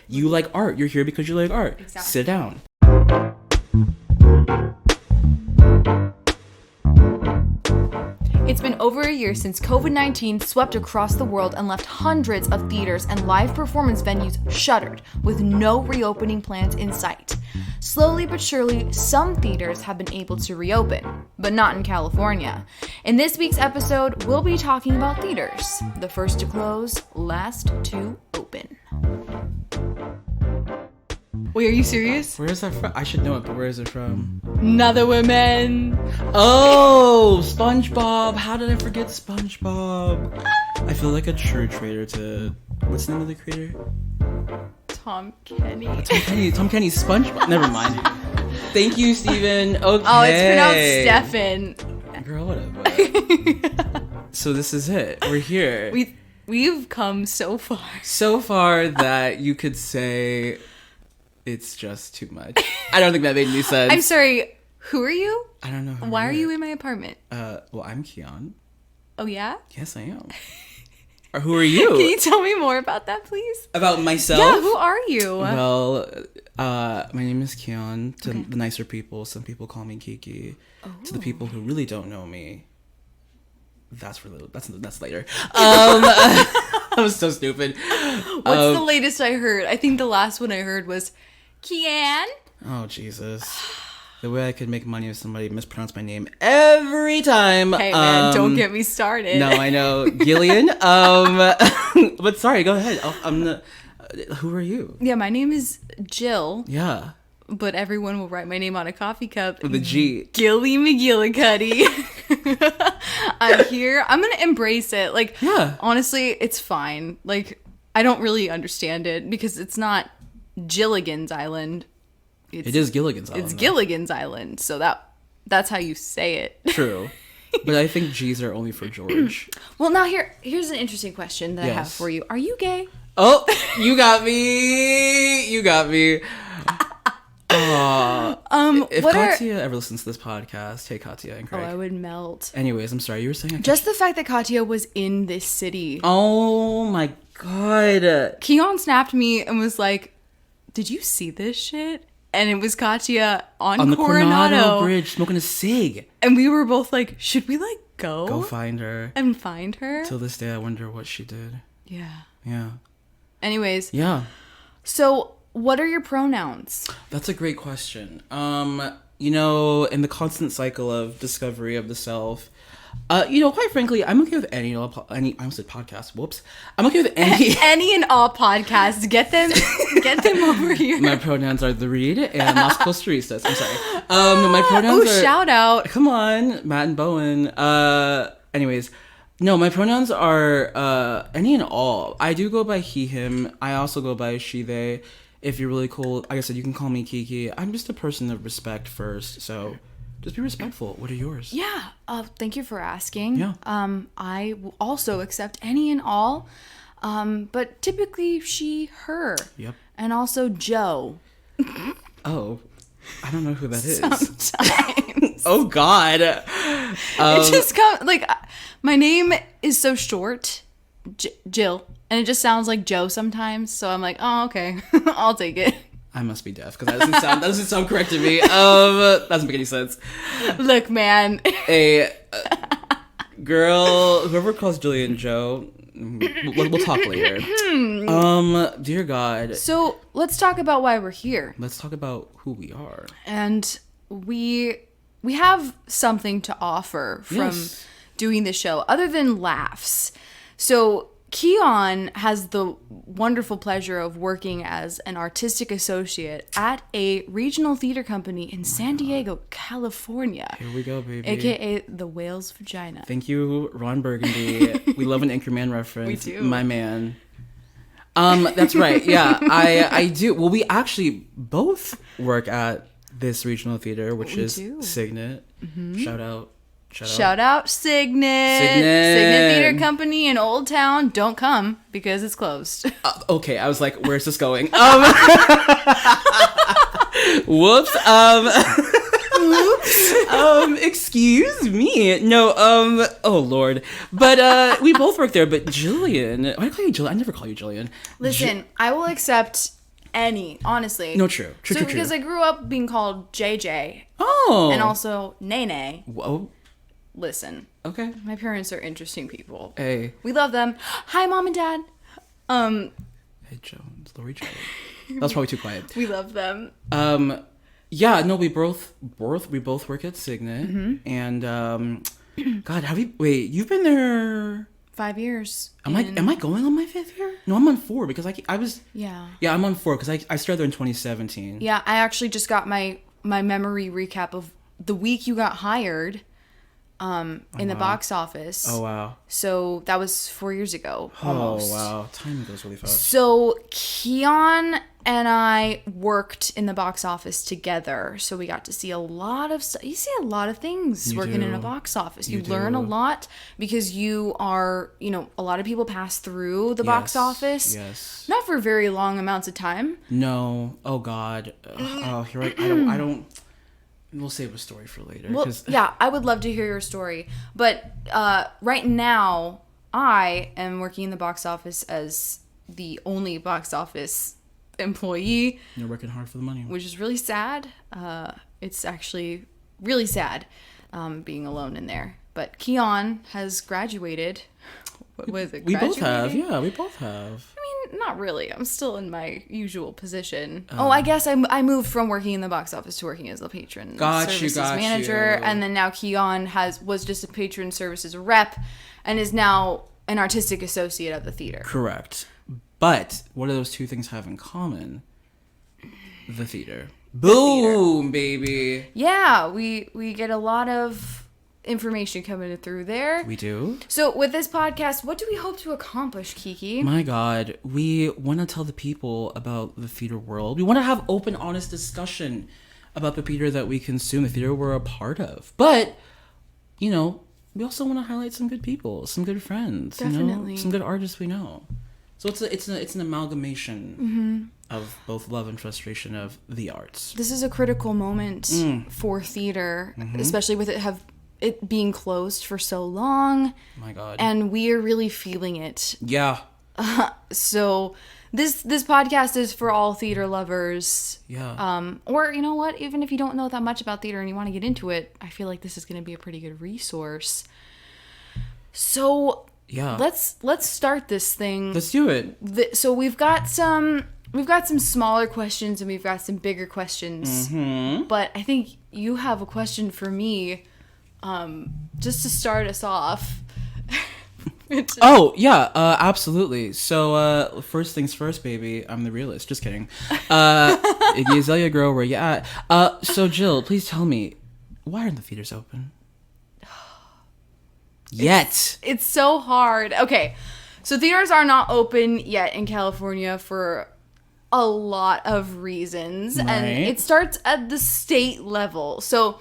You like art. You're here because you like art. Exactly. Sit down. It's been over a year since COVID-19 swept across the world and left hundreds of theaters and live performance venues shuttered, with no reopening plans in sight. Slowly but surely, some theaters have been able to reopen, but not in California. In this week's episode, we'll be talking about theaters. The first to close, last to open. Wait, are you serious? Where is that from? I should know it, but where is it from? Another Women. Oh, SpongeBob. How did I forget SpongeBob? I feel like a true traitor to... What's the name of the creator? Tom Kenny. Tom Kenny, SpongeBob. Never mind. Thank you, Steven. Okay. Oh, it's pronounced Stefan. Girl, whatever. So this is it. We're here. We've come so far. So far that you could say it's just too much. I don't think that made any sense. I'm sorry. Who are you? I don't know. Why are you in my apartment? Well, I'm Kian. Oh, yeah? Yes, I am. Or who are you? Can you tell me more about that, please? About myself? Yeah, who are you? Well, my name is Kian. To the nicer people, some people call me Kiki. Oh. To the people who really don't know me, that's later. I was so stupid. What's the latest I heard? I think the last one I heard was Kian. Oh, Jesus. The way I could make money if somebody mispronounced my name every time. Hey, man, don't get me started. No, I know. Gillian. But sorry, go ahead. Who are you? Yeah, my name is Jill. Yeah. But everyone will write my name on a coffee cup. With a G. Gilly McGillicuddy. I'm here. I'm going to embrace it. Like, yeah. Honestly, it's fine. Like, I don't really understand it because it's not Gilligan's Island. It is Gilligan's Island. It's Gilligan's Island. So that's how you say it. True. But I think G's are only for George. Well, now here's an interesting question that I have for you. Are you gay? Oh, you got me. You got me. If Katya ever listens to this podcast, hey Katya and Craig. Oh, I would melt. Anyways, I'm sorry, you were saying just the fact that Katya was in this city. Oh my god. Kian snapped me and was like, "Did you see this shit?" And it was Katya on the Coronado Bridge smoking a cig. And we were both like, "Should we go find her and find her?" Till this day, I wonder what she did. Yeah. Anyways. Yeah. So, what are your pronouns? That's a great question. In the constant cycle of discovery of the self, quite frankly, I'm okay with any. I almost said podcast. Whoops. I'm okay with any and all podcasts. Get them over here. My pronouns are the Reed and Las Costaristas. I'm sorry. My pronouns are. Shout out! Come on, Matt and Bowen. Anyways. No, my pronouns are any and all. I do go by he, him. I also go by she, they. If you're really cool, like I said, you can call me Kiki. I'm just a person of respect first, so just be respectful. What are yours? Yeah, thank you for asking. Yeah. I will also accept any and all, but typically she, her. Yep. And also Joe. Oh, I don't know who that is. Sometimes. Oh, God. It just comes, my name is so short, Jill. And it just sounds like Joe sometimes, so I'm like, oh, okay, I'll take it. I must be deaf because that doesn't sound correct to me. That doesn't make any sense. Look, man. Girl, whoever calls Jillian Joe, we'll talk later. Dear God. So let's talk about why we're here. Let's talk about who we are. And we have something to offer from doing this show, other than laughs. So Kian has the wonderful pleasure of working as an artistic associate at a regional theater company in San Diego, California. Here we go, baby. AKA the whale's vagina. Thank you, Ron Burgundy. We love an Anchorman reference. We do. My man. That's right. Yeah, I do. Well, we actually both work at this regional theater, which is Signet. Mm-hmm. Shout out Shout out Signet. Signet Theater Company in Old Town. Don't come because it's closed. Okay, I was like, where's this going? Whoops. Excuse me. No, oh Lord. But we both work there, but Jillian. Why do I call you Jillian? I never call you Jillian. Listen, I will accept any, honestly. No, true. True. Because I grew up being called JJ. Oh. And also Nene. Whoa. Listen. Okay. My parents are interesting people. Hey. We love them. Hi, Mom and Dad. Hey, Jones. Lori Jones. That was probably too quiet. We love them. Yeah, no, we both work at Signet. And, God, you've been there... 5 years. Am I going on my 5th year? No, I'm on 4 because I was... Yeah. Yeah, I'm on 4 because I started there in 2017. Yeah, I actually just got my memory recap of the week you got hired in the box office. Oh, wow. So that was 4 years ago, almost. Oh, wow. Time goes really fast. So Kian and I worked in the box office together. So we got to see a lot of stuff. You see a lot of things working in a box office. You learn a lot because you are, a lot of people pass through the box office. Yes. Not for very long amounts of time. No. Oh, God. Oh, you're right. I don't... We'll save a story for later. Well, yeah, I would love to hear your story. But right now, I am working in the box office as the only box office employee. You're working hard for the money. Which is really sad. It's actually really sad being alone in there. But Kian has graduated. What was it? We both have. Yeah, we both have. I mean, not really. I'm still in my usual position. I guess I moved from working in the box office to working as the patron services manager. And then now Kian was just a patron services rep and is now an artistic associate of the theater. Correct. But what do those two things have in common? The theater. Boom, baby. Yeah, we get a lot of information coming through there. We do. So with this podcast, what do we hope to accomplish, Kiki? My God, we want to tell the people about the theater world. We want to have open, honest discussion about the theater that we consume, the theater we're a part of. But, we also want to highlight some good people, some good friends, Definitely. Some good artists we know. So it's an amalgamation of both love and frustration of the arts. This is a critical moment for theater, especially with it being closed for so long. My God. And we are really feeling it. Yeah. So this podcast is for all theater lovers. Yeah. Or you know what? Even if you don't know that much about theater and you want to get into it, I feel like this is going to be a pretty good resource. So yeah, let's start this thing. Let's do it. So we've got some smaller questions and we've got some bigger questions. But I think you have a question for me. Just to start us off. Oh, yeah, absolutely. So, first things first, baby. I'm the realist. Just kidding. Iggy Azalea girl, where you at? So, Jill, please tell me, why aren't the theaters open? Yet. It's so hard. Okay, so theaters are not open yet in California for a lot of reasons. Right. And it starts at the state level. So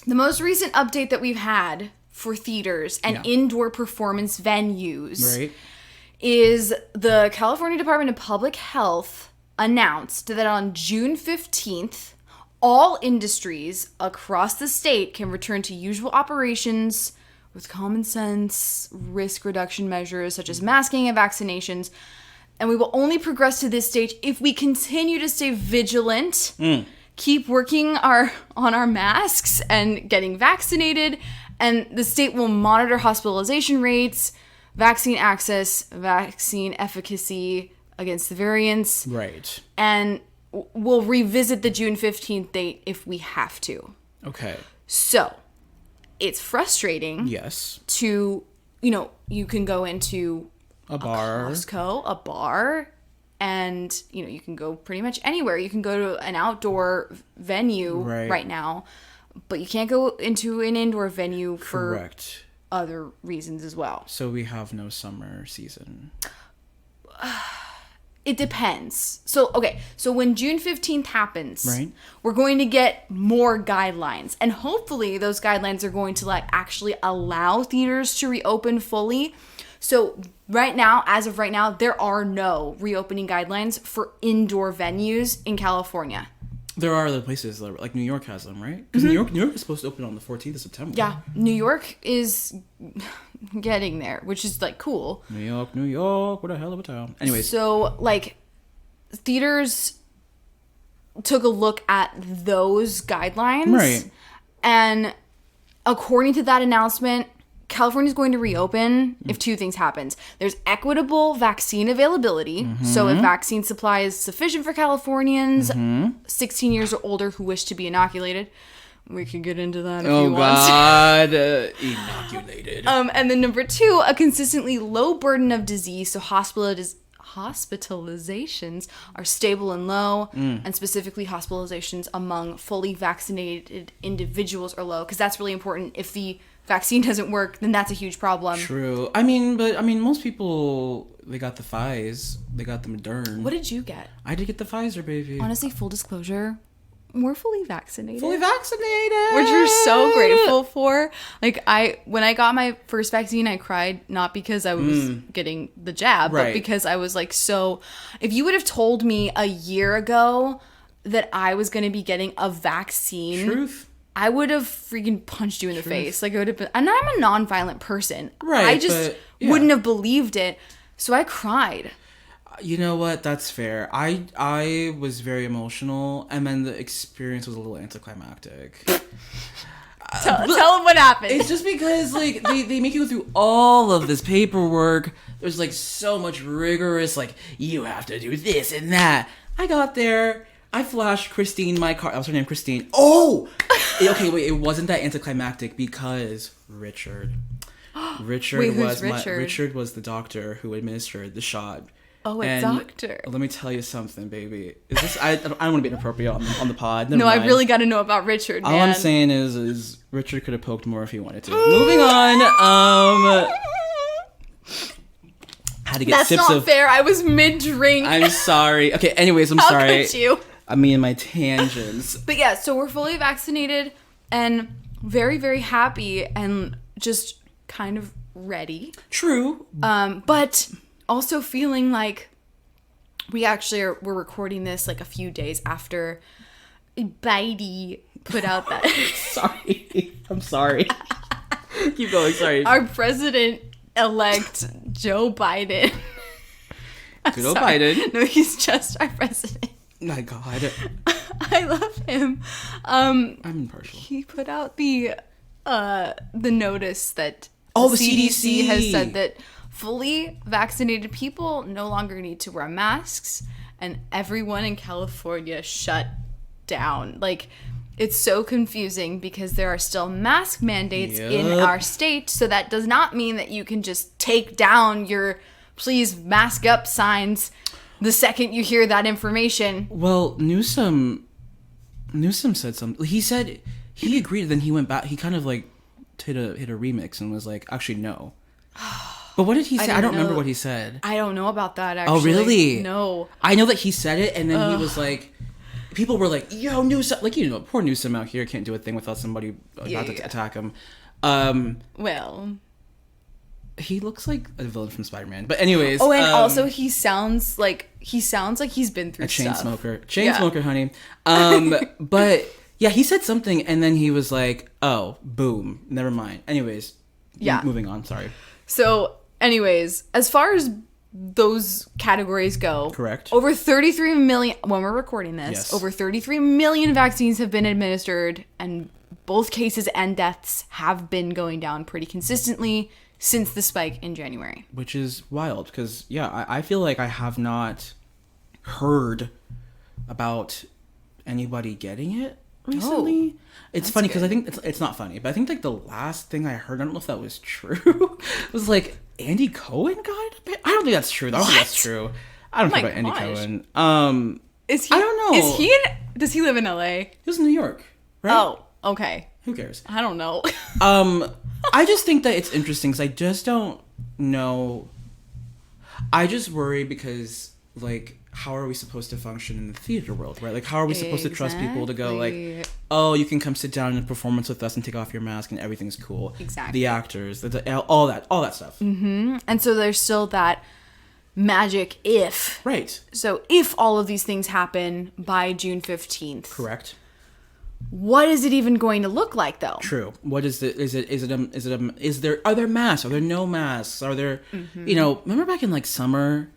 the most recent update that we've had for theaters and indoor performance venues is the California Department of Public Health announced that on June 15th, all industries across the state can return to usual operations with common sense risk reduction measures such as masking and vaccinations. And we will only progress to this stage if we continue to stay vigilant, keep working on our masks and getting vaccinated, and the state will monitor hospitalization rates, vaccine access, vaccine efficacy against the variants. Right. And we'll revisit the June 15th date if we have to. Okay. So, it's frustrating. Yes. To, you can go into a bar, Costco, a bar, and you can go pretty much anywhere. You can go to an outdoor venue right now, but you can't go into an indoor venue for other reasons as well. So we have no summer season. It depends. So when June 15th happens, we're going to get more guidelines, and hopefully those guidelines are going to actually allow theaters to reopen fully. So as of right now, there are no reopening guidelines for indoor venues in California. There are other places, like New York has them, right? Because New York is supposed to open on the 14th of September. Yeah, New York is getting there, which is cool. New York, what a hell of a town. Anyways. So theaters took a look at those guidelines. Right. And according to that announcement, California is going to reopen if two things happens. There's equitable vaccine availability. So if vaccine supply is sufficient for Californians 16 years or older who wish to be inoculated. We could get into that if you want. Oh, God. Inoculated. And then number 2, a consistently low burden of disease. So hospitalizations are stable and low. And specifically hospitalizations among fully vaccinated individuals are low. Because that's really important. If the vaccine doesn't work, then that's a huge problem. True. Most people, they got the Pfizer. They got the Moderna. What did you get? I did get the Pfizer, baby. Honestly, full disclosure, we're fully vaccinated. Fully vaccinated. Which we're so grateful for. Like, when I got my first vaccine, I cried, not because I was getting the jab, but because I was like, so, if you would have told me a year ago that I was going to be getting a vaccine. Truth. I would have freaking punched you in the face. Like, it would have been, and I'm a non-violent person. Right. I just wouldn't have believed it. So I cried. You know what? That's fair. I was very emotional, and then the experience was a little anticlimactic. Tell them what happened. It's just because, like, they make you go through all of this paperwork. There's, like, so much rigorous, like, you have to do this and that. I got there. I flashed Christine my card. That was her name, Christine. Oh! Okay, wait. It wasn't that anticlimactic because Richard. Wait, who's Richard? Richard was the doctor who administered the shot. Oh, a doctor. Let me tell you something, baby. Is this? I don't want to be inappropriate on the pod. No, I really got to know about Richard, man. All I'm saying is Richard could have poked more if he wanted to. Moving on. Had to get That's sips not fair. I was mid-drink. I'm sorry. Okay, anyways, I'm How sorry. could you? I mean, my tangents. But yeah, so we're fully vaccinated and very, very happy and just kind of ready. True. But also feeling like we're recording this like a few days after Biden put out that. Sorry. I'm sorry. Keep going. Sorry. Our president-elect Joe Biden. Good old Biden. No, he's just our president. My God. I love him. I'm impartial. He put out the notice that the CDC has said that fully vaccinated people no longer need to wear masks, and everyone in California shut down. Like, it's so confusing because there are still mask mandates in our state, so that does not mean that you can just take down your please mask up signs the second you hear that information. Well, Newsom said something. He said he agreed, then he went back. He kind of like hit a remix and was like, actually, no. But what did he say? I don't remember what he said. I don't know about that, actually. Oh, really? No. I know that he said it, and then he was like, people were like, yo, Newsom. Like, poor Newsom out here can't do a thing without somebody about to attack him. Well, he looks like a villain from Spider-Man. But anyways. Oh, and also he sounds like he's been through a chain stuff. smoker. Smoker, honey. But yeah, he said something, and then he was like, oh, boom. Never mind. Anyways. Yeah. Moving on. Sorry. So, anyways, as far as those categories go, correct. Over 33 million, when we're recording this, yes. Over 33 million vaccines have been administered, and both cases and deaths have been going down pretty consistently since the spike in January. Which is wild, because, yeah, I feel like I have not heard about anybody getting it recently. It's funny, because I think it's not funny, but I think, like, the last thing I heard, I don't know if that was true, was, like, Andy Cohen got it? I don't think that's true. I don't think that's true. I don't think about Andy Cohen. Is he? I don't know. Does he live in LA? He was in New York, right? Oh, okay. Who cares? I don't know. I just think that it's interesting because I just don't know. I just worry because, like, how are we supposed to function in the theater world, right? Like, how are we supposed to trust people to go, like, oh, you can come sit down in a performance with us and take off your mask and everything's cool. Exactly. The actors, all that stuff. Mm-hmm. And so there's still that magic if. Right. So if all of these things happen by June 15th. Correct. What is it even going to look like, though? True. What is it? Are there masks? Are there no masks? Are there, remember back in, like, summer,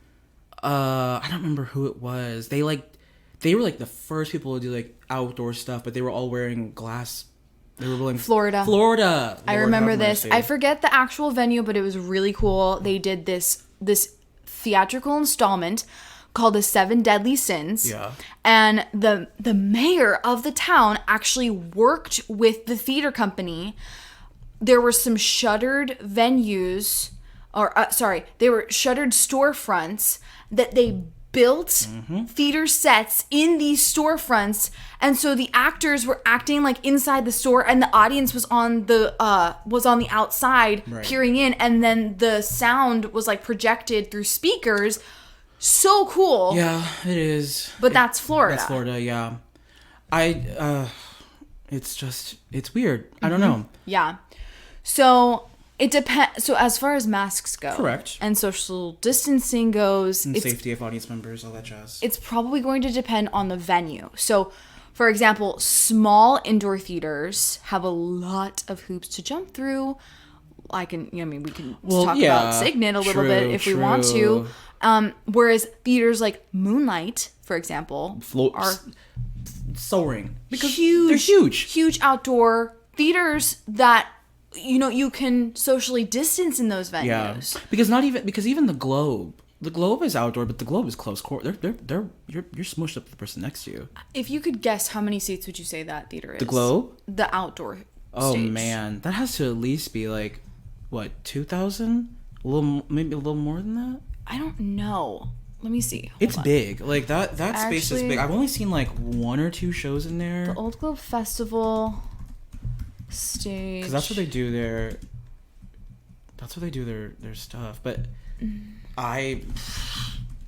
I don't remember who it was. They were like the first people to do like outdoor stuff, but they were all wearing glass. They were wearing Florida. I remember this. I forget the actual venue, but it was really cool. They did this theatrical installment called The 7 Deadly Sins. Yeah. And the mayor of the town actually worked with the theater company. There were some shuttered venues, they were shuttered storefronts that they built theater sets in these storefronts, and so the actors were acting like inside the store, and the audience was on the outside peering in, and then the sound was like projected through speakers. So cool. Yeah, it is. But that's Florida. That's Florida. Yeah, it's weird. I don't know. Yeah. So it depends. So as far as masks go, correct, and social distancing goes, and safety of audience members, all that jazz. It's probably going to depend on the venue. So, for example, small indoor theaters have a lot of hoops to jump through. We can talk about Signet a little bit if we want to. Whereas theaters like Moonlight, for example, are soaring because they're huge outdoor theaters that you can socially distance in those venues. Yeah, because even the Globe is outdoor, but the Globe is close court. You're smushed up to the person next to you. If you could guess, how many seats would you say that theater is? The Globe? The outdoor Oh stage. Man, that has to at least be like what, 2,000? Maybe a little more than that. I don't know. Let me see. It's big. Like that space is big. I've only seen like 1 or 2 shows in there. The Old Globe Festival stage. Because that's where they do their. That's where they do their stuff. But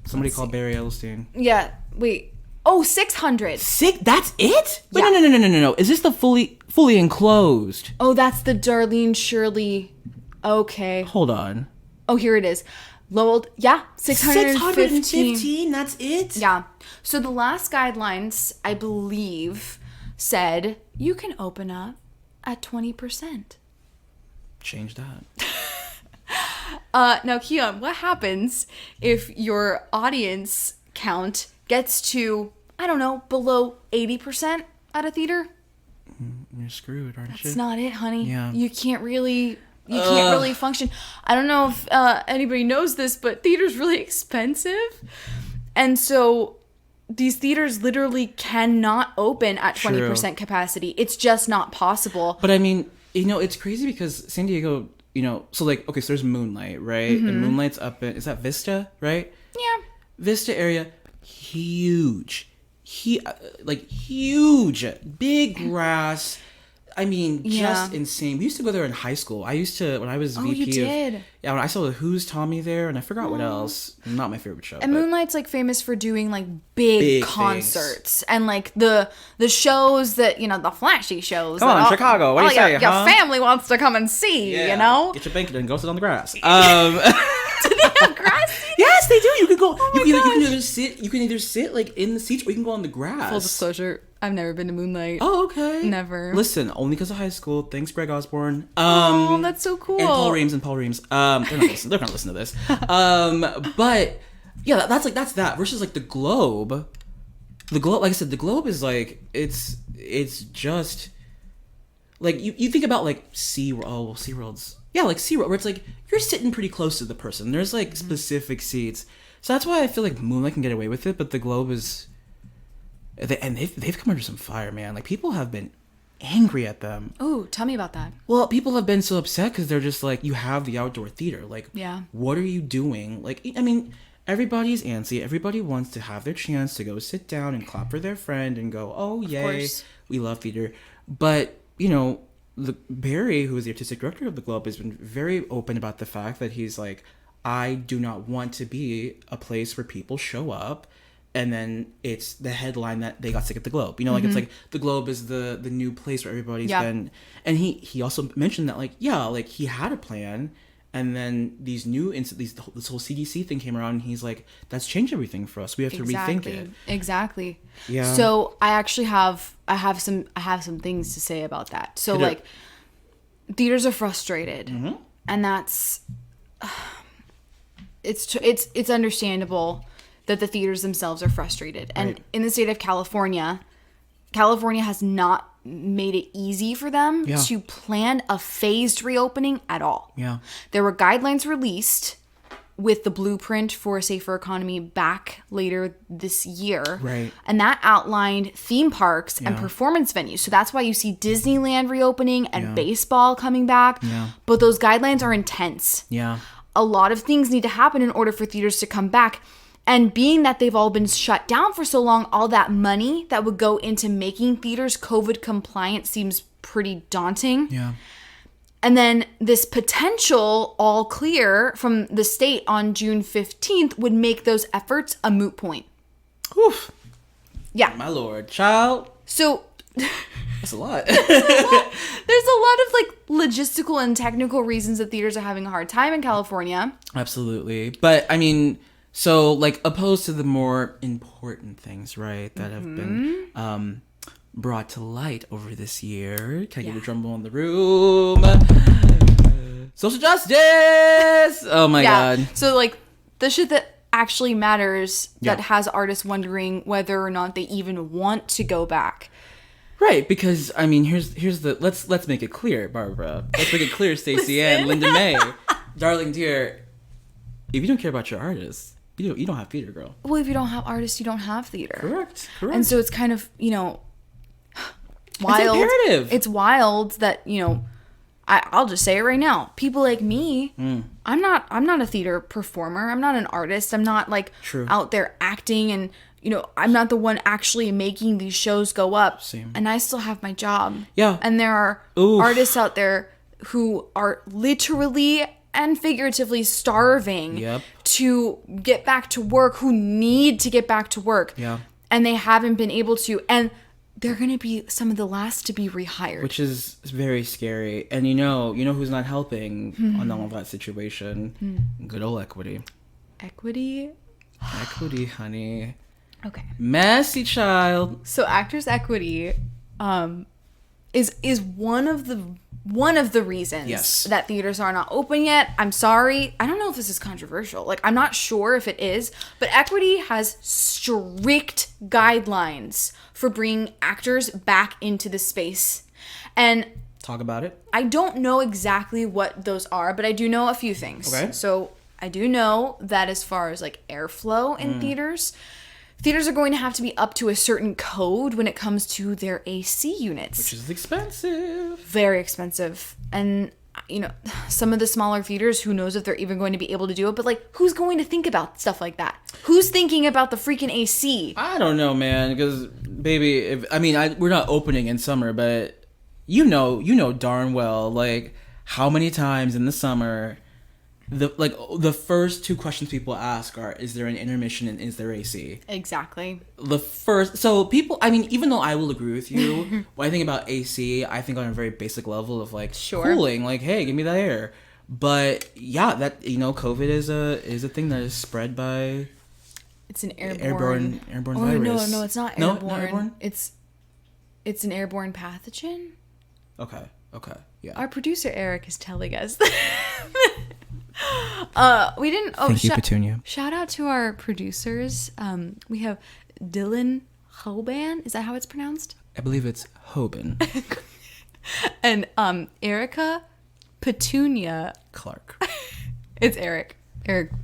somebody called Barry Edelstein. Yeah. Wait. Oh, 600. That's it? Wait, yeah. No. Is this the fully enclosed? Oh, that's the Darlene Shirley. Okay. Hold on. Oh, here it is. Lowell, yeah, 615. 615, that's it? Yeah. So the last guidelines, I believe, said you can open up at 20%. Change that. Now, Kian, what happens if your audience count gets to, I don't know, below 80% at a theater? You're screwed, aren't you? That's not it, honey. Yeah. You can't really function. I don't know if anybody knows this, but theater's really expensive. And so these theaters literally cannot open at 20% capacity. It's just not possible. But I mean, it's crazy because San Diego, so like, okay, so there's Moonlight, right? Mm-hmm. And Moonlight's up in, is that Vista, right? Yeah. Vista area, huge. Huge. Big grass. I mean, just insane. We used to go there in high school. I used to, when I was VP. You did? Yeah, when I saw the Who's Tommy there, and I forgot what else. Not my favorite show. And Moonlight's like famous for doing like big concerts and like the shows that, the flashy shows. Come on, Chicago. What do you say? Your family wants to come and see, Get your blanket and go sit on the grass. Do they have grass? Yes, they do. You can go. You can either sit like in the seats, or you can go on the grass. Full disclosure, I've never been to Moonlight. Oh, okay. Never. Listen, only because of high school. Thanks, Greg Osborne. Oh, that's so cool. And Paul Reams. They're not listening to this. But yeah, that's that versus like the Globe. The Globe, like I said, the Globe is like it's just like you think about like SeaWorld's. Yeah, like SeaWorld, where it's like you're sitting pretty close to the person. There's like specific seats. So that's why I feel like Moonlight can get away with it, but the Globe is... They've come under some fire, man. Like, people have been angry at them. Oh, tell me about that. Well, people have been so upset because they're just like, you have the outdoor theater. Like, what are you doing? Like, I mean, everybody's antsy. Everybody wants to have their chance to go sit down and clap for their friend and go, oh, yay, we love theater. But, Barry, who is the artistic director of the Globe, has been very open about the fact that he's like, I do not want to be a place where people show up and then it's the headline that they got sick at the Globe. Like it's like the Globe is the new place where everybody's been. And he also mentioned that like he had a plan, and then this whole CDC thing came around, and he's like, that's changed everything for us. We have to rethink it. Exactly. Yeah. So I actually have some things to say about that. So like theaters are frustrated, and that's it's understandable that the theaters themselves are frustrated. And in the state of California has not made it easy for them to plan a phased reopening at all. Yeah. There were guidelines released with the blueprint for a safer economy back later this year. Right. And that outlined theme parks and performance venues. So that's why you see Disneyland reopening and baseball coming back. Yeah. But those guidelines are intense. Yeah. A lot of things need to happen in order for theaters to come back. And being that they've all been shut down for so long, all that money that would go into making theaters COVID compliant seems pretty daunting. Yeah. And then this potential all clear from the state on June 15th would make those efforts a moot point. Oof. Yeah. My lord. Child. So That's a lot. there's a lot of like logistical and technical reasons that theaters are having a hard time in California. Absolutely. But I mean, so like opposed to the more important things, right, that have been brought to light over this year. Can I get a drum roll in the room? Social justice! Oh my God. So like the shit that actually matters that has artists wondering whether or not they even want to go back. Right, because I mean, here's the let's make it clear, Barbara. Let's make it clear, Stacey Ann, Linda May, darling dear. If you don't care about your artists, you don't have theater, girl. Well, if you don't have artists, you don't have theater. Correct. And so it's kind of, wild. It's imperative. It's wild that, I'll just say it right now. People like me, I'm not a theater performer. I'm not an artist. I'm not like out there acting and, I'm not the one actually making these shows go up. Same. And I still have my job. Yeah. And there are artists out there who are literally and figuratively starving to get back to work, who need to get back to work. Yeah. And they haven't been able to. And they're going to be some of the last to be rehired. Which is very scary. And you know who's not helping on all of that situation? Good old equity. Equity? Equity, honey. Okay. Messy child. So Actors Equity is one of the reasons that theaters are not open yet. I'm sorry. I don't know if this is controversial. Like, I'm not sure if it is. But Equity has strict guidelines for bringing actors back into the space. And talk about it. I don't know exactly what those are, but I do know a few things. Okay. So I do know that as far as like airflow in theaters are going to have to be up to a certain code when it comes to their AC units. Which is expensive. Very expensive. And, some of the smaller theaters, who knows if they're even going to be able to do it, but like, who's going to think about stuff like that? Who's thinking about the freaking AC? I don't know, man, because, baby, we're not opening in summer, but you know darn well, like, how many times in the summer the first two questions people ask are, is there an intermission and is there AC? Exactly. So people, even though I will agree with you, when I think about AC, I think on a very basic level of like cooling, like, hey, give me that air. But yeah, that, COVID is a thing that is spread by... It's an airborne virus. No, it's not airborne. No, not airborne? It's an airborne pathogen. Okay, yeah. Our producer Eric is telling us. We didn't. Oh, thank you, Petunia. Shout out to our producers. We have Dillon Hoban. Is that how it's pronounced? I believe it's Hoban. And Erica Petunia Clark. It's Eric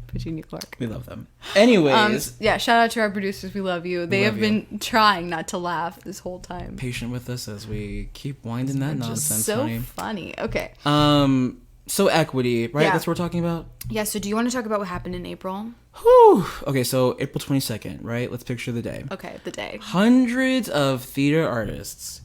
Petunia Clark. We love them. Anyways, shout out to our producers. We love you. They have been trying not to laugh this whole time. Patient with us as we keep winding that nonsense. So funny. Okay. So Equity, right? Yeah. That's what we're talking about? Yeah, so do you want to talk about what happened in April? Whew. Okay, so April 22nd, right? Let's picture the day. Okay, the day. Hundreds of theater artists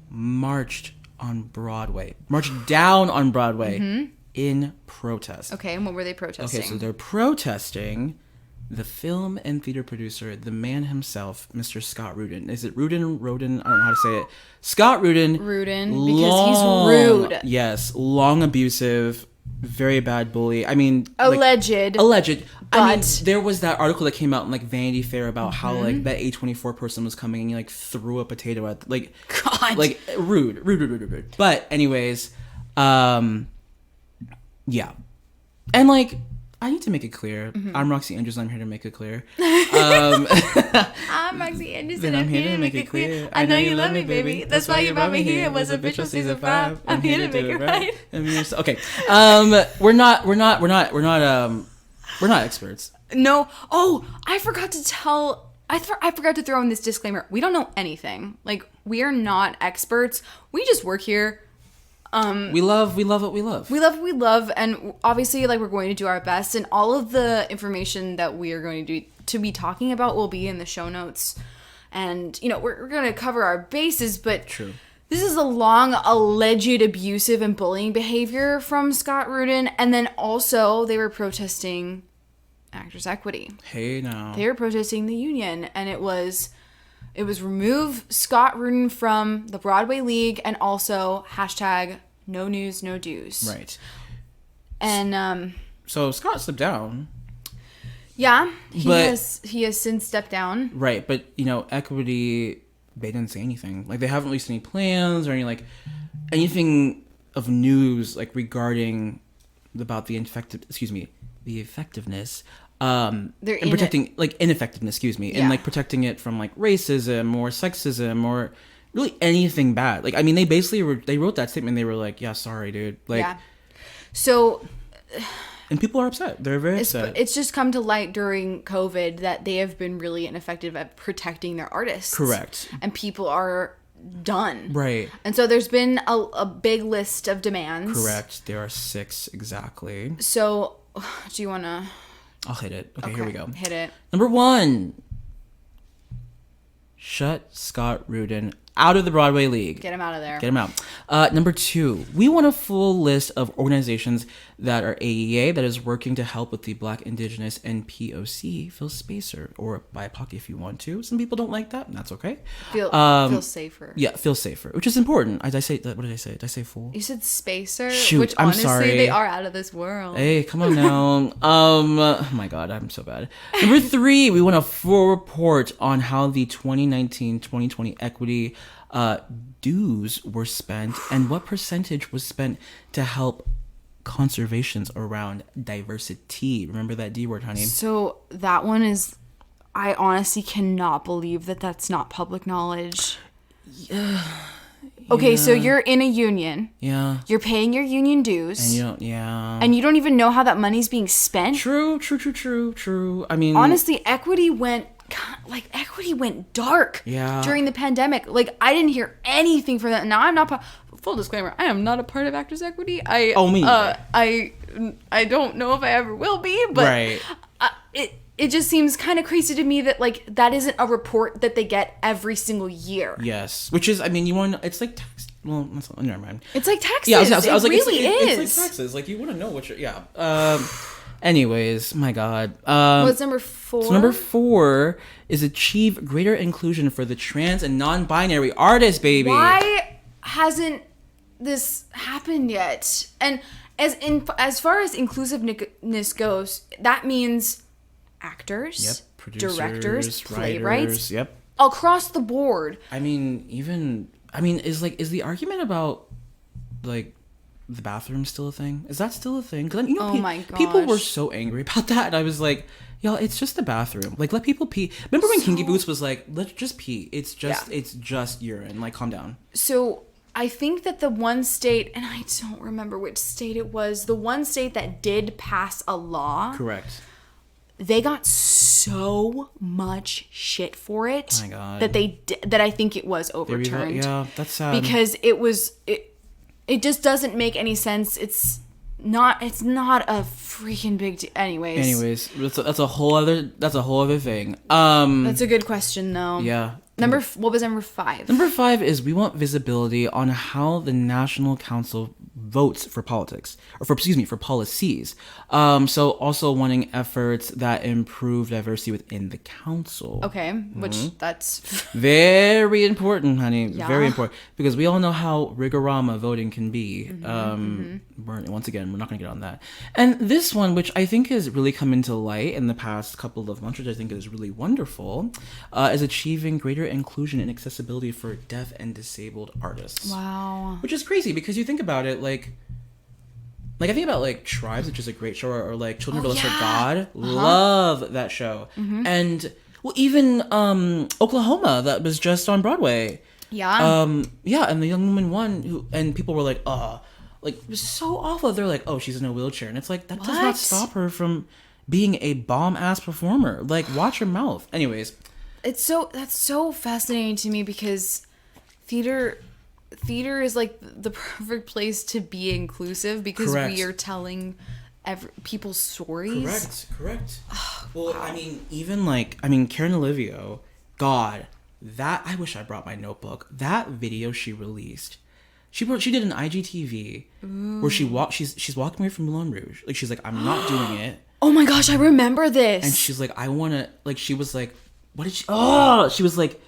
marched down on Broadway in protest. Okay, and what were they protesting? Okay, so they're protesting the film and theater producer, the man himself, Mr. Scott Rudin. Is it Rudin? Rodin? I don't know how to say it. Scott Rudin. Because he's rude. Yes, long abusive, very bad bully. Alleged. But there was that article that came out in like Vanity Fair about how like that A24 person was coming and he like threw a potato at God. Like rude. But anyways, yeah. And like I need to make it clear. I'm Roxy Andrews. I'm here to make it clear. I'm Roxy Anderson. I'm here to make it clear. I know you love me, baby. That's why you brought me here. It was a bitch on season 5. I'm here to make it right. Okay. We're not experts. No. Oh, I forgot to tell. I forgot to throw in this disclaimer. We don't know anything. Like, we are not experts. We just work here. We love what we love. We love what we love, and obviously, like, we're going to do our best. And all of the information that we are going to be talking about will be in the show notes. And we're going to cover our bases, but true. This is a long alleged abusive and bullying behavior from Scott Rudin, and then also they were protesting actors' equity. Hey, now they were protesting the union, and it was remove Scott Rudin from the Broadway League, and also hashtag no news, no dues. Right. And so Scott stepped down. Yeah, he has since stepped down. Right, but equity, they didn't say anything. Like, they haven't released any plans or anything of news like regarding about the effectiveness in protecting ineffectiveness, and like protecting it from like racism or sexism or really anything bad. Like, I mean, they basically they wrote that statement. They were like, yeah, sorry, dude. Like, yeah. So, and people are upset. They're very upset. It's just come to light during COVID that they have been really ineffective at protecting their artists. Correct. And people are done. Right. And so there's been a big list of demands. Correct. There are 6 exactly. So, do you want to... I'll hit it. Okay, here we go. Hit it. Number 1. Shut Scott Rudin out of the Broadway League. Get him out of there. Get him out. Number 2, we want a full list of organizations that are AEA that is working to help with the Black, Indigenous, and POC. Feel spacer or BIPOC if you want to. Some people don't like that, and that's okay. Feel safer. Yeah, feel safer, which is important. What did I say? Did I say full? You said spacer. Shoot, which I'm honestly, sorry. They are out of this world. Hey, come on now. Oh my God, I'm so bad. Number 3, we want a full report on how the 2019-2020 equity dues were spent and what percentage was spent to help conservations around diversity. Remember that D word, honey. So that one is, I honestly cannot believe that that's not public knowledge. Yeah. Okay, so you're in a union. Yeah. You're paying your union dues. And you don't, yeah. And you don't even know how that money's being spent. True. I mean, honestly, equity went dark during the pandemic. Like, I didn't hear anything from that. Now, I'm not full disclaimer, I am not a part of Actors Equity. I don't know if I ever will be, but right. It just seems kind of crazy to me that, like, that isn't a report that they get every single year. Yes, which is, I mean, you want, it's like tax. Well, never mind. It's like taxes. Yeah, I was like, really it's like taxes. Like, you want to know what you're. Yeah. Anyways, my God. What's number 4? So number 4 is achieve greater inclusion for the trans and non-binary artists, baby. Why hasn't this happened yet? And as far as inclusiveness goes, that means actors, producers, directors, playwrights, writers, across the board. I mean, is the argument about like the bathroom still a thing? Is that still a thing? Because my gosh, people were so angry about that, and I was like, yo, it's just the bathroom. Like, let people pee. Remember when Kinky Boots was like, let's just pee. It's just urine. Like, calm down. So I think that the one state, and I don't remember which state it was, the one state that did pass a law. Correct. They got so much shit for it. Oh my God. That I think it was overturned. Yeah, that's sad. Because it just doesn't make any sense. It's not a freaking big deal. Anyways, that's a whole other thing. That's a good question though. Yeah. What was number 5? Number 5 is we want visibility on how the National Council votes for politics, or for policies. So also wanting efforts that improve diversity within the council. Okay, which that's very important, honey. Yeah. Very important, because we all know how rigorama voting can be. Once again, we're not going to get on that. And this one, which I think has really come into light in the past couple of months, which I think is really wonderful, is achieving greater inclusion and accessibility for deaf and disabled artists. Wow. Which is crazy, because you think about it, like, like I think about like Tribes, which is a great show, or like Children of a Lesser God. Love that show. And well, even Oklahoma, that was just on Broadway. Yeah. Yeah, and the young woman won, who, and people were like, oh, like it was so awful. They're like, oh, she's in a wheelchair, and it's like that does not stop her from being a bomb ass performer. Like, watch your mouth. Anyways, That's so fascinating to me because theater is like the perfect place to be inclusive because we are telling people's stories. Correct. Well, wow. I mean, even like, Karen Olivio, God, that, I wish I brought my notebook. That video she released, she did an IGTV where she's walking away from Moulin Rouge. Like, she's like, I'm not doing it. Oh my gosh, I remember this. And she's like, I want to, like, she was like, what did she, oh, she was like,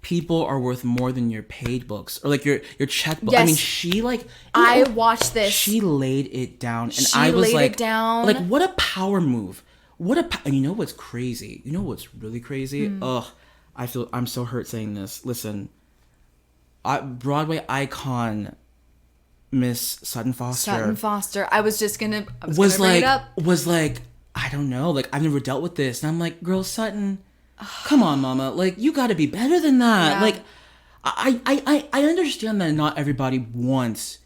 people are worth more than your paid books or like your checkbook. Yes. I mean, she like, I watched this. She laid it down, and I was like, like, what a power move. And you know what's crazy? You know what's really crazy? Ugh, I'm so hurt saying this. Listen, Broadway icon Miss Sutton Foster. I was gonna bring like, it up. Was like, I don't know, like, I've never dealt with this, and I'm like, girl, Sutton, come on, mama, like, you got to be better than that. Yeah. Like, I understand that not everybody wants,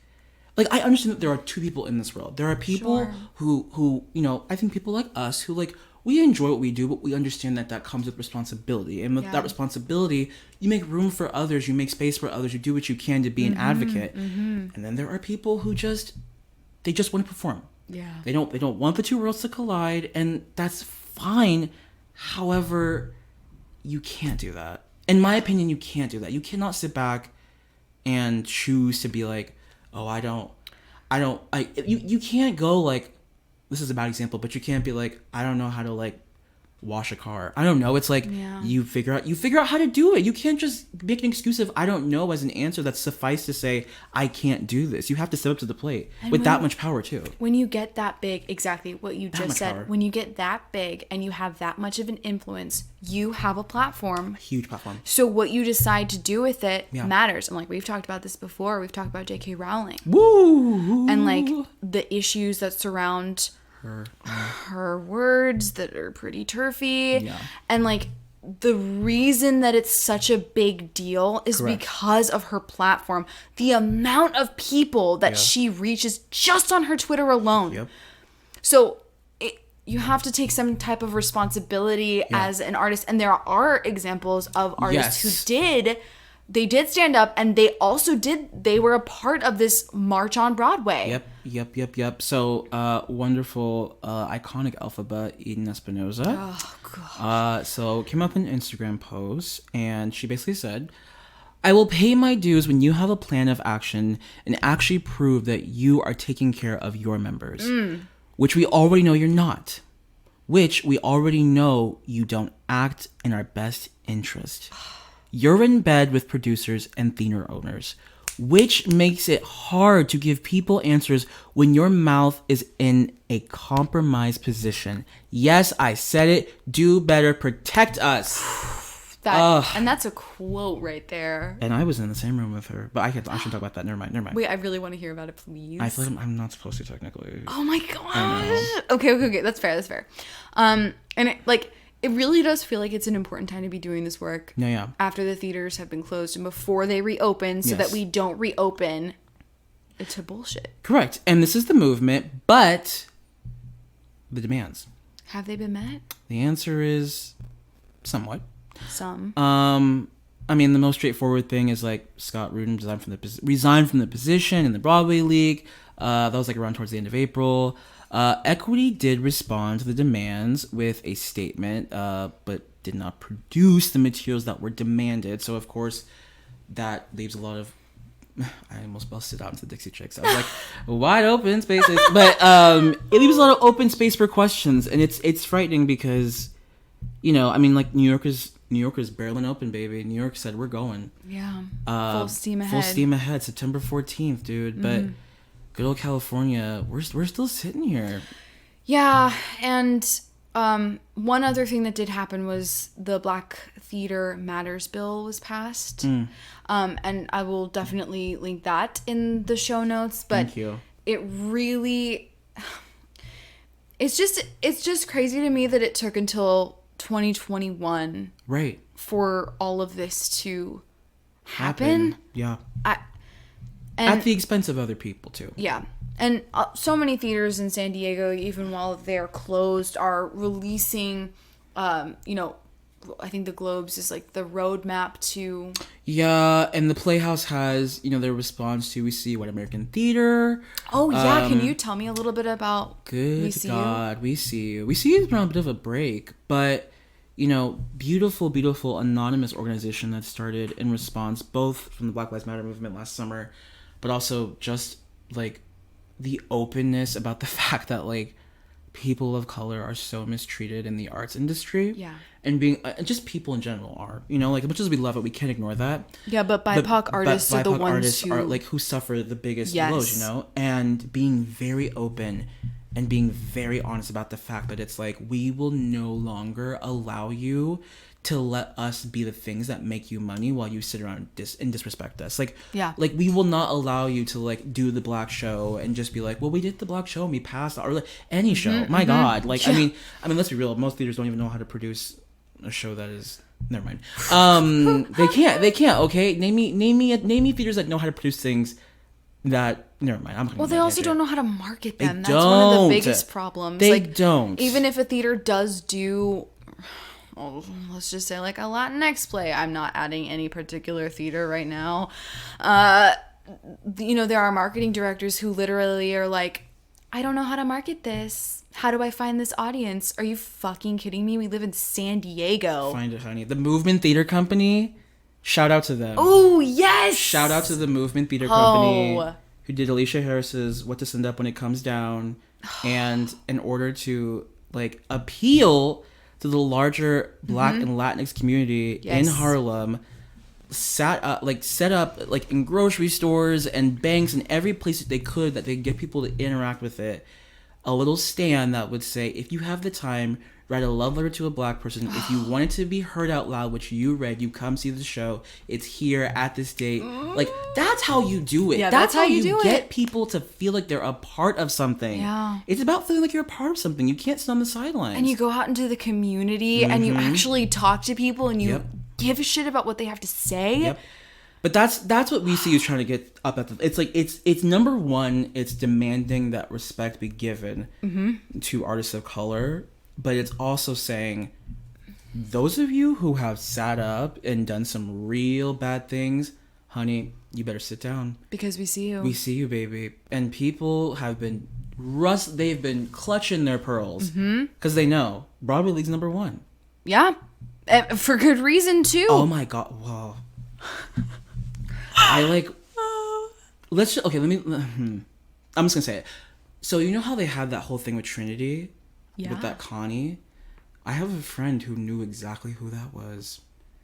like, I understand that there are two people in this world. There are people who, you know, I think people like us who, like, we enjoy what we do, but we understand that comes with responsibility. And with that responsibility, you make room for others, you make space for others, you do what you can to be an advocate. And then there are people who they just want to perform. Yeah. They don't want the two worlds to collide, and that's fine. However, you can't do that. In my opinion, you can't do that. You cannot sit back and choose to be like, oh, you can't go like, this is a bad example, but you can't be like, I don't know how to like wash a car. I don't know. It's like, you figure out how to do it. You can't just make an excuse of I don't know as an answer that's suffice to say I can't do this. You have to step up to the plate with that much power too. When you get that big, exactly what you just said, power. When you get that big and you have that much of an influence, you have a platform. A huge platform. So what you decide to do with it matters. And like, we've talked about this before. We've talked about J.K. Rowling. Woo! And like the issues that surround her words that are pretty turfy, and like the reason that it's such a big deal is because of her platform, the amount of people that she reaches just on her Twitter alone. So you have to take some type of responsibility as an artist, and there are examples of artists who did stand up, and they were a part of this march on Broadway. Yep. So, wonderful, iconic Elphaba, Eden Espinoza. Oh, God. So came up in an Instagram post, and she basically said, I will pay my dues when you have a plan of action and actually prove that you are taking care of your members, which we already know you're not, which we already know you don't act in our best interest. You're in bed with producers and theater owners, which makes it hard to give people answers when your mouth is in a compromised position. Yes, I said it. Do better. Protect us. And that's a quote right there. And I was in the same room with her, but I shouldn't talk about that. Never mind. Wait, I really want to hear about it, please. I feel like I'm not supposed to technically. Oh my gosh. Okay. That's fair. And it really does feel like it's an important time to be doing this work. Yeah. After the theaters have been closed and before they reopen, so that we don't reopen to bullshit. Correct. And this is the movement, but the demands. Have they been met? The answer is somewhat. Some. I mean, the most straightforward thing is like Scott Rudin resigned from the position in the Broadway League. That was like around towards the end of April. Equity did respond to the demands with a statement, but did not produce the materials that were demanded. So, of course, that leaves a lot of... I almost busted out into the Dixie Chicks. I was like, wide open spaces. But it leaves a lot of open space for questions. And it's frightening because, you know, I mean, like, New York is barreling open, baby. New York said, we're going. Yeah. Full steam ahead. Full steam ahead. September 14th, dude. But... good old California, we're still sitting here. Yeah, and one other thing that did happen was the Black Theater Matters bill was passed. And I will definitely link that in the show notes. But thank you. it really, it's just crazy to me that it took until 2021 right for all of this to happen. Yeah. And at the expense of other people too. Yeah. And so many theaters in San Diego, even while they're closed, are releasing, I think the Globes is like the roadmap to... Yeah, and the Playhouse has, their response to We See You at American Theater. Oh, yeah. Can you tell me a little bit about We See You? We See You. We See You has been on a bit of a break, but, beautiful, beautiful anonymous organization that started in response both from the Black Lives Matter movement last summer, but also just, like, the openness about the fact that, like, people of color are so mistreated in the arts industry. Yeah. And being just people in general are, like, as much as we love it, we can't ignore that. Yeah, but BIPOC artists are the ones artists who are, like, who suffer the biggest blows, and being very open and being very honest about the fact that it's like, we will no longer allow you to let us be the things that make you money while you sit around and disrespect us. Like, like, we will not allow you to, like, do the black show and just be like, well, we did the black show and we passed, or like any show. My God. Like, I mean, let's be real. Most theaters don't even know how to produce a show that is, never mind. They can't. Okay. Name me theaters that know how to produce things that, never mind. Well, they also don't know how to market them. That's one of the biggest problems. They don't. Even if a theater does do, let's just say, like, a Latinx play. I'm not adding any particular theater right now. There are marketing directors who literally are like, I don't know how to market this. How do I find this audience? Are you fucking kidding me? We live in San Diego. Find it, honey. The Movement Theater Company, shout out to them. Oh, yes! Shout out to the Movement Theater Company who did Alicia Harris's What to Send Up When It Comes Down. And in order to, like, appeal to the larger Black and Latinx community in Harlem, set up like in grocery stores and banks and every place that they could that they get people to interact with it, a little stand that would say, if you have the time, write a love letter to a black person. If you want it to be heard out loud, which you read, you come see the show. It's here at this date. Like, that's how you do it. Yeah, that's how you do get it. people to feel like they're a part of something. Yeah. It's about feeling like you're a part of something. You can't sit on the sidelines. And you go out into the community and you actually talk to people and you give a shit about what they have to say. Yep. But that's what We See You is trying to get up at. It's like, it's number one, it's demanding that respect be given to artists of color. But it's also saying, those of you who have sat up and done some real bad things, honey, you better sit down. Because we see you. We see you, baby. And people have been they've been clutching their pearls. Because they know Broadway League's number one. Yeah. For good reason, too. Oh, my God. Wow. I'm just going to say it. So, you know how they had that whole thing with Trinity? Yeah. With that Connie? I have a friend who knew exactly who that was.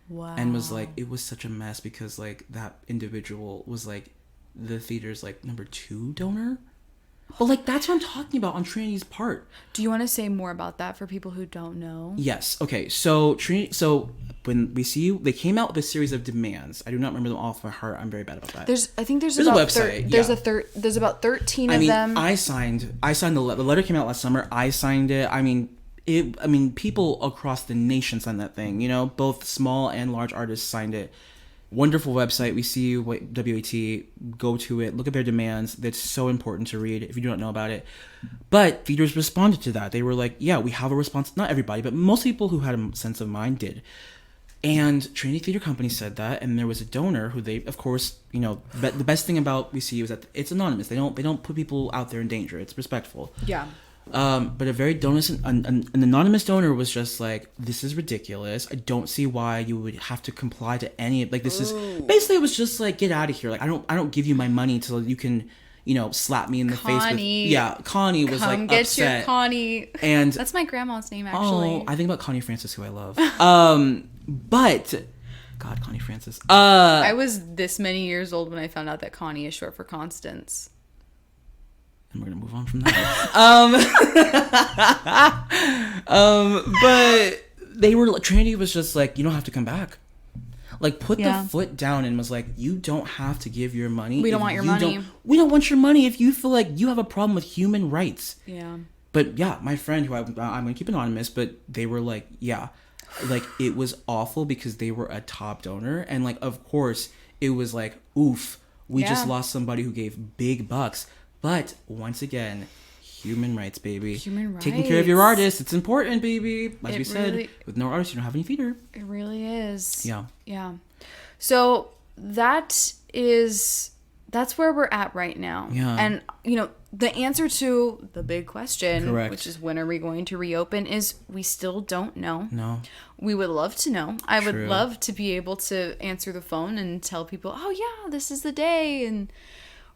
Wow. And was like, it was such a mess because, like, that individual was, like, the theater's, like, number 2 donor. But, like, that's what I'm talking about on Trinity's part. Do you want to say more about that for people who don't know? Yes. Okay. So, when We See You, they came out with a series of demands. I do not remember them all off my heart. I'm very bad about that. There's a website. There's about 13 of them. I signed the letter came out last summer. I signed it. I mean, people across the nation signed that thing. Both small and large artists signed it. Wonderful website. We See You, WAT. Go to it. Look at their demands. That's so important to read if you do not know about it. But theaters responded to that. They were like, yeah, we have a response. Not everybody, but most people who had a sense of mind did. And Trinity Theater Company said that, and there was a donor who they, of course, the best thing about We See You is that it's anonymous. They don't put people out there in danger. It's respectful. Yeah. But a very an anonymous donor was just like, this is ridiculous. I don't see why you would have to comply to any, like, this is basically, it was just like, get out of here. Like, I don't give you my money till you can, slap me in the face with, Connie was like get upset. Your Connie. And that's my grandma's name, actually. I think about Connie Francis, who I love. But God, Connie Francis. I was this many years old when I found out that Connie is short for Constance. And we're gonna move on from that. But they were, Trinity was just like, you don't have to come back. Like, put the foot down and was like, you don't have to give your money. We don't want your money. We don't want your money if you feel like you have a problem with human rights. Yeah. But yeah, my friend, who I'm going to keep anonymous, but they were like, yeah, like, it was awful because they were a top donor. And, like, of course, it was like, oof, we just lost somebody who gave big bucks. But once again, human rights, baby. Human rights. Taking care of your artists, it's important, baby. Like we said, really, with no artists, you don't have any theater. It really is. Yeah. Yeah. So that's where we're at right now. Yeah. And, you know, the answer to the big question, Correct. which is when are we going to reopen, is we still don't know. No. We would love to know. I True. would love to be able to answer the phone and tell people, oh, yeah, this is the day, and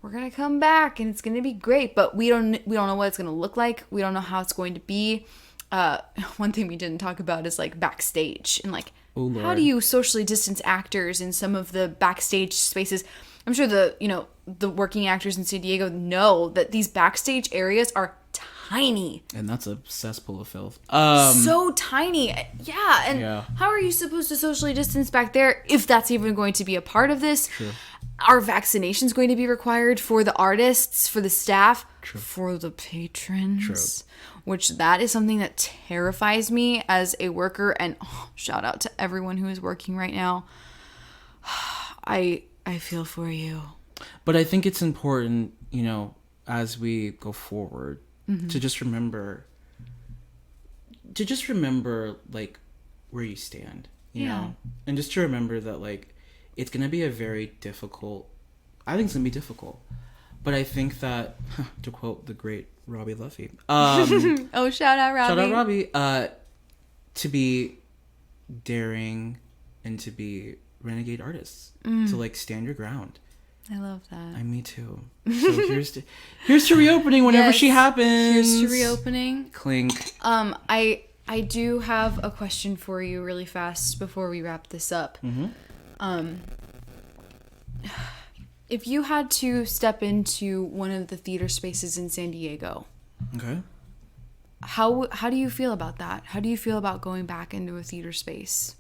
we're going to come back, and it's going to be great. But we don't know what it's going to look like. We don't know how it's going to be. One thing we didn't talk about is, like, backstage. And, like, how do you socially distance actors in some of the backstage spaces? I'm sure the working actors in San Diego know that these backstage areas are tiny. And that's a cesspool of filth. So tiny. Yeah. And how are you supposed to socially distance back there if that's even going to be a part of this? True. Are vaccinations going to be required for the artists, for the staff, True. for the patrons? True. Which that is something that terrifies me as a worker. And shout out to everyone who is working right now. I feel for you. But I think it's important, you know, as we go forward, to just remember, like, where you stand, you know? And just to remember that, like, it's going to be I think it's going to be difficult. But I think that, to quote the great Robbie Luffy. Oh, shout out Robbie. Shout out Robbie. To be daring and to be renegade artists. To, like, stand your ground. I love that. Me too. So here's to reopening whenever she happens. Here's to reopening. Clink. I do have a question for you really fast before we wrap this up. If you had to step into one of the theater spaces in San Diego, okay, how do you feel about that? How do you feel about going back into a theater space?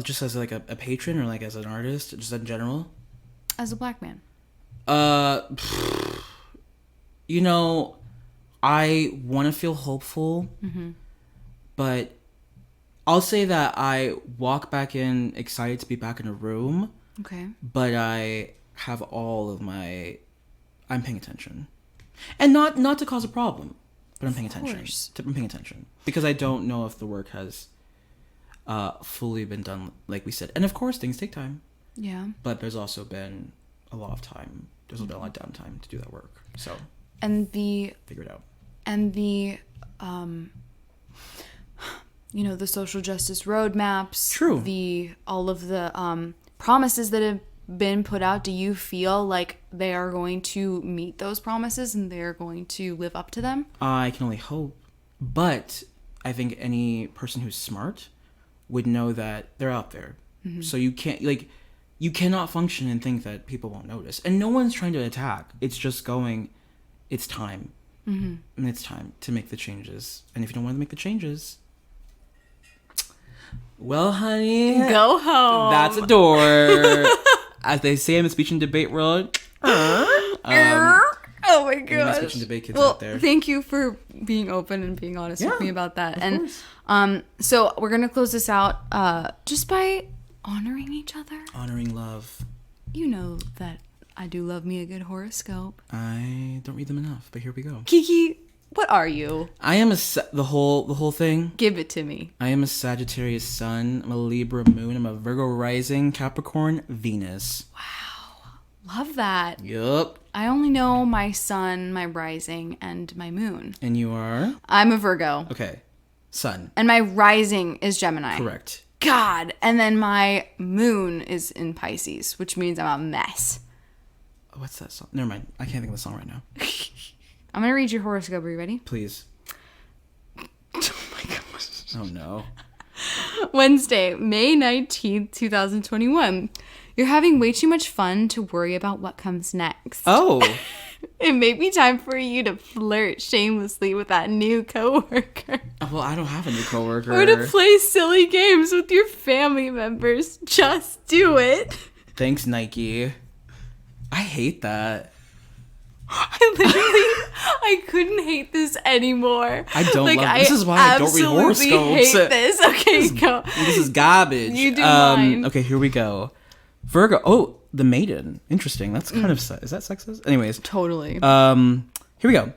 Just as like a patron or like as an artist, just in general. As a black man. You know, I want to feel hopeful, but I'll say that I walk back in excited to be back in a room. Okay. But I have I'm paying attention. And not to cause a problem, but I'm paying attention. I'm paying attention. Because I don't know if the work has fully been done, like we said. And of course, things take time. Yeah. But there's also been a lot of time. There's been a lot of downtime to do that work. So. And figure it out. And the the social justice roadmaps. True. All of the promises that have been put out. Do you feel like they are going to meet those promises and they're going to live up to them? I can only hope. But I think any person who's smart would know that they're out there. So you cannot function and think that people won't notice. And no one's trying to attack. It's just it's time. And it's time to make the changes. And if you don't want to make the changes, well, honey, go home. That's a door. As they say in the speech and debate world. Oh my gosh. Speech and debate kids out there. Thank you for being open and being honest with me about that. And so we're gonna close this out just by honoring each other. Honoring love. You know that I do love me a good horoscope. I don't read them enough, but here we go. Kiki, what are you? I am the whole thing. Give it to me. I am a Sagittarius sun. I'm a Libra moon. I'm a Virgo rising. Capricorn Venus. Wow, love that. Yup. I only know my sun, my rising, and my moon. And you are? I'm a Virgo. Okay. Sun. And my rising is Gemini. Correct. God. And then my moon is in Pisces, which means I'm a mess. What's that song? Never mind. I can't think of the song right now. I'm going to read your horoscope. Are you ready? Please. Oh my gosh. Oh no. Wednesday, May 19th, 2021. You're having way too much fun to worry about what comes next. Oh. It may be time for you to flirt shamelessly with that new coworker. Well, I don't have a new coworker. Or to play silly games with your family members. Just do it. Thanks, Nike. I hate that. I couldn't hate this anymore. I don't love this. Is why I don't read horoscopes. Hate this. Okay, go. This is garbage. You do mine. Okay, here we go. Virgo. Oh, the maiden. Interesting. That's kind of is that sexist? Anyways. Totally. Here we go.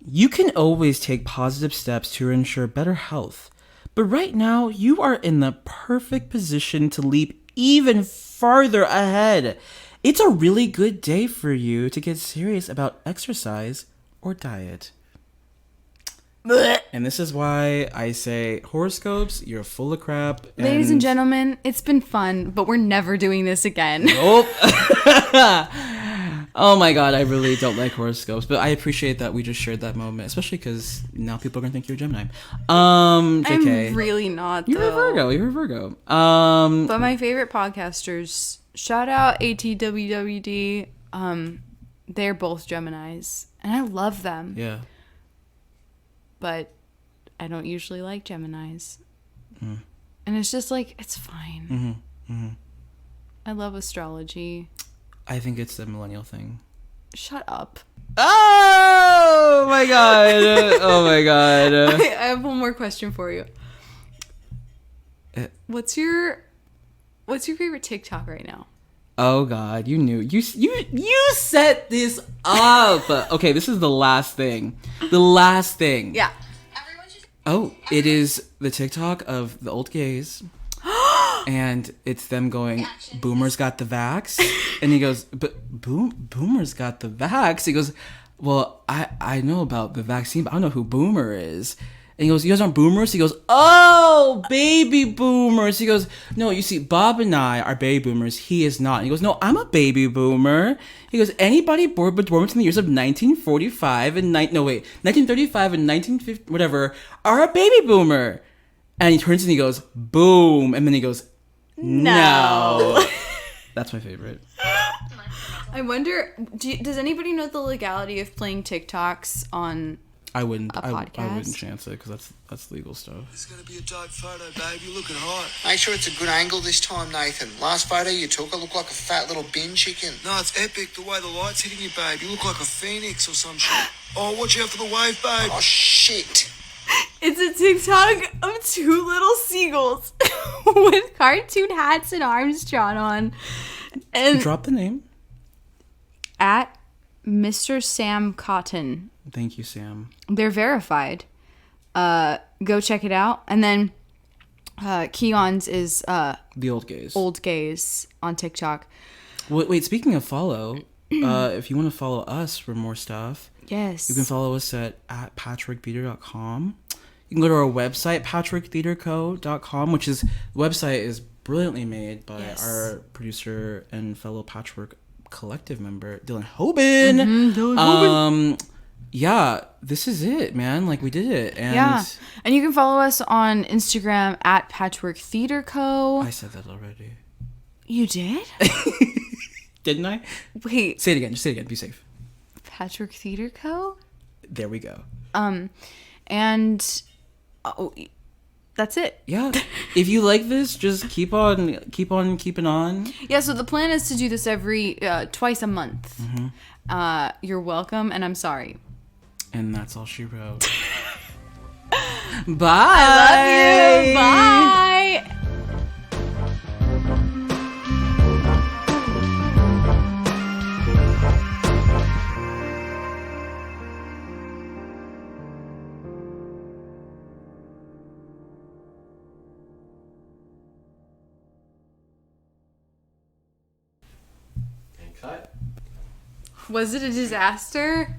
You can always take positive steps to ensure better health. But right now, you are in the perfect position to leap even farther ahead. It's a really good day for you to get serious about exercise or diet. And this is why I say horoscopes, you're full of crap. Ladies and gentlemen, it's been fun, but we're never doing this again. Nope. Oh my god, I really don't like horoscopes, but I appreciate that we just shared that moment, especially because now people are gonna think you're a Gemini. JK. I'm really not, though. You're a Virgo. But my favorite podcasters, shout out ATWWD, they're both Geminis, and I love them. Yeah. But I don't usually like Geminis. And it's just like, it's fine. I love astrology. I think it's the millennial thing. Shut up. Oh my god. Oh my god. Okay, I have one more question for you. What's your favorite TikTok right now? Oh god, you knew. You set this up. Okay, this is the last thing. Yeah. Oh, it is the TikTok of the old gays. And it's them going, boomers got the vax. And he goes, but boomers got the vax. He goes, well, I know about the vaccine, but I don't know who boomer is. And he goes, you guys aren't boomers? He goes, oh, baby boomers. He goes, no, you see, Bob and I are baby boomers. He is not. And he goes, no, I'm a baby boomer. He goes, anybody born between the years of 1945 and 1935 and 1950, whatever, are a baby boomer. And he turns and he goes, boom. And then he goes, no. That's my favorite. I wonder, does anybody know the legality of playing TikToks on I wouldn't podcast? chance it because that's legal stuff. It's going to be a dope photo, babe. You're looking hot. Make sure it's a good angle this time, Nathan. Last photo you took, I look like a fat little bin chicken. No, it's epic. The way the light's hitting you, babe. You look like a phoenix or some shit. Oh, watch out for the wave, babe. Oh, shit. It's a TikTok of two little seagulls with cartoon hats and arms drawn on. And Drop the name. at Mr. Sam Cotton. Thank you, Sam. They're verified. Go check it out. And then Kian's is The old gays. Old Gays on TikTok. Wait, speaking of follow, if you want to follow us for more stuff, Yes. you can follow us at patricktheater.com. You can go to our website, patricktheaterco.com, which is, the website is brilliantly made by our producer and fellow Patchwork Collective member, Dillon Hoban. Yeah, this is it, man. Like, we did it. And yeah. And you can follow us on Instagram at Patchwork Theater Co. I said that already. You did? Didn't I? Wait. Say it again. Just say it again. Be safe. Patchwork Theater Co. There we go. And that's it. Yeah. If you like this, just keep on keeping on. Yeah, so the plan is to do this every twice a month. You're welcome, and I'm sorry. And that's all she wrote. Bye. I love you. Bye. And cut. Was it a disaster?